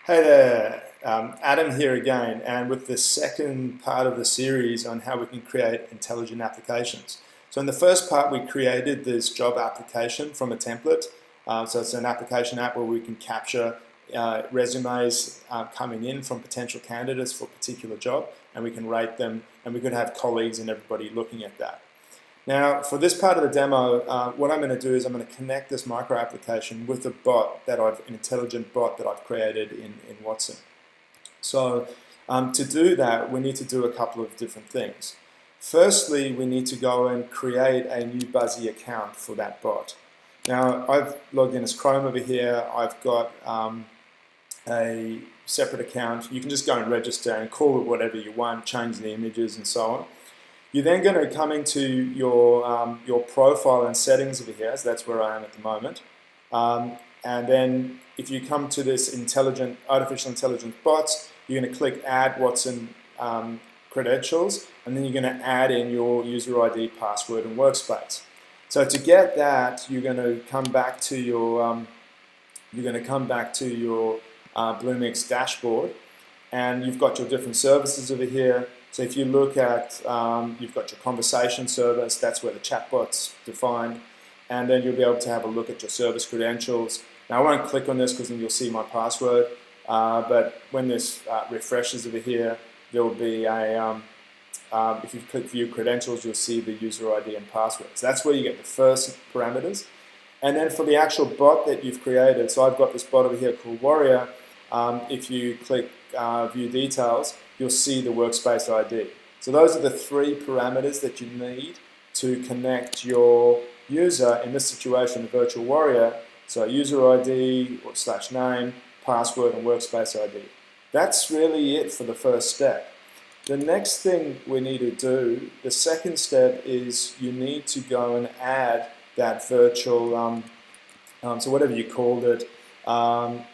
Hey there, Adam here again, and with the second part of the series on how we can create intelligent applications. So in the first part, we created this job application from a template. So it's an application app where we can capture resumes coming in from potential candidates for a particular job, and we can rate them, and we can have colleagues and everybody looking at that. Now, for this part of the demo, what I'm going to do is I'm going to connect this micro application with a bot an intelligent bot that I've created in Watson. So to do that, we need to do a couple of different things. Firstly, we need to go and create a new Buzzy account for that bot. Now, I've logged in as Chrome over here. I've got a separate account. You can just go and register and call it whatever you want, change the images and so on. You're then going to come into your profile and settings over here, so that's where I am at the moment. And then if you come to this artificial intelligence bots, you're going to click Add Watson Credentials, and then you're going to add in your user ID, password, and Workspace. So to get that, you're going to come back to your Bluemix dashboard, and you've got your different services over here. So if you look at, you've got your conversation service, that's where the chatbot's defined, and then you'll be able to have a look at your service credentials. Now I won't click on this because then you'll see my password, but when this refreshes over here, there will be a, if you click View Credentials, you'll see the user ID and password. So that's where you get the first parameters. And then for the actual bot that you've created, so I've got this bot over here called Warrior. If you click View Details, you'll see the Workspace ID. So those are the three parameters that you need to connect your user, in this situation, the virtual warrior. So user ID / name, password, and Workspace ID. That's really it for the first step. The next thing we need to do, the second step, is you need to go and add that virtual, so whatever you called it, so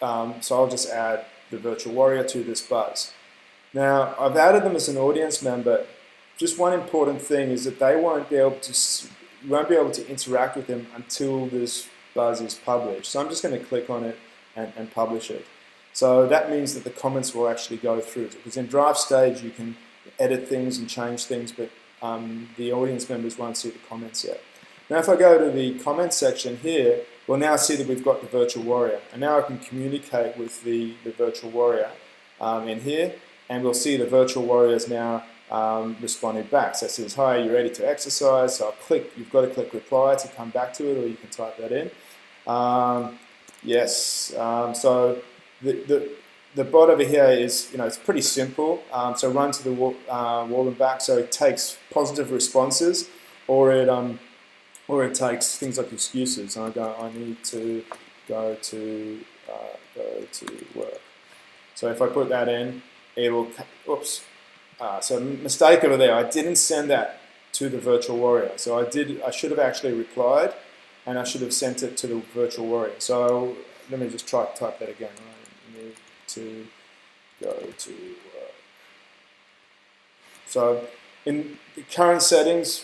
I'll just add the virtual warrior to this buzz. Now, I've added them as an audience member. Just one important thing is that they won't be able to interact with them until this buzz is published. So I'm just going to click on it and publish it. So that means that the comments will actually go through. Because in draft stage, you can edit things and change things, but the audience members won't see the comments yet. Now, if I go to the comments section here, we'll now see that we've got the virtual warrior. And now I can communicate with the virtual warrior in here, and we'll see the virtual warrior is now responding back. So it says, hi, you're ready to exercise. So you've got to click reply to come back to it, or you can type that in. Yes, so the bot over here is, it's pretty simple. So run to the wall and back, so it takes positive responses, or it takes things like excuses. I need to go to work. So if I put that in, it will, oops. So mistake over there. I didn't send that to the virtual warrior. So I should have actually replied, and I should have sent it to the virtual warrior. So let me just type that again. I need to go to work. So in the current settings,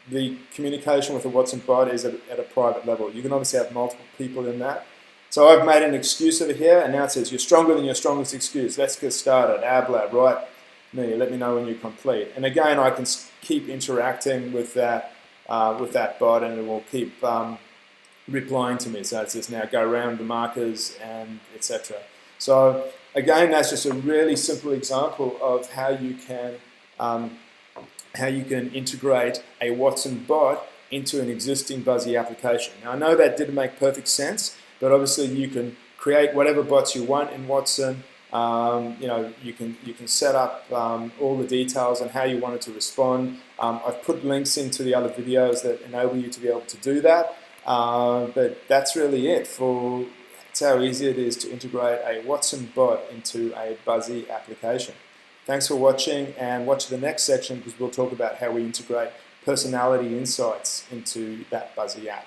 the communication with the Watson bot is at a private level. You can obviously have multiple people in that. So I've made an excuse over here, and now it says, you're stronger than your strongest excuse. Let's get started. Ablab, right? Me, let me know when you complete. And again, I can keep interacting with that bot, and it will keep replying to me. So it says now go around the markers and etc. So again, that's just a really simple example of how you can integrate a Watson bot into an existing Buzzy application. Now I know that didn't make perfect sense, but obviously you can create whatever bots you want in Watson. You can set up all the details on how you want it to respond. I've put links into the other videos that enable you to be able to do that. But that's really it. That's how easy it is to integrate a Watson bot into a Buzzy application. Thanks for watching, and watch the next section because we'll talk about how we integrate personality insights into that Buzzy app.